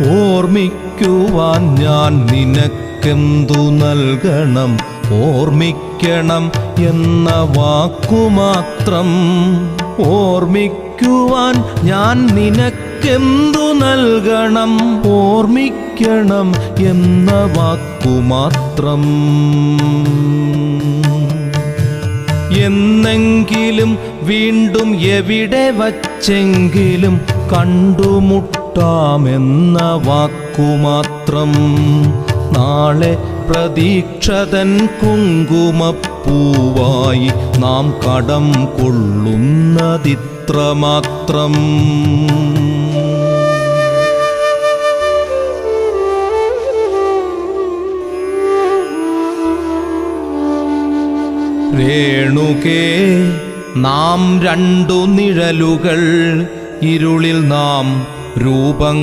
ഓർമ്മിക്കുവാൻ ഞാൻ നിനക്കെന്തു നൽകണം? ഓർമ്മിക്കണം എന്ന വാക്കുമാത്രം. ഓർമ്മിക്കുവാൻ ഞാൻ നിനക്കെന്തു നൽകണം? ഓർമ്മിക്കണം എന്ന വാക്കുമാത്രം. എന്നെങ്കിലും വീണ്ടും എവിടെ വച്ചെങ്കിലും കണ്ടുമുട്ടാമെന്ന വാക്കുമാത്രം. നാളെ പ്രതീക്ഷതൻ കുങ്കുമപ്പൂവായി നാം കടം കൊള്ളുന്നതിത്രമാത്രം. രേണുകേ, നാം രണ്ടു നിഴലുകൾ, ഇരുളിൽ നാം രൂപങ്ങൾ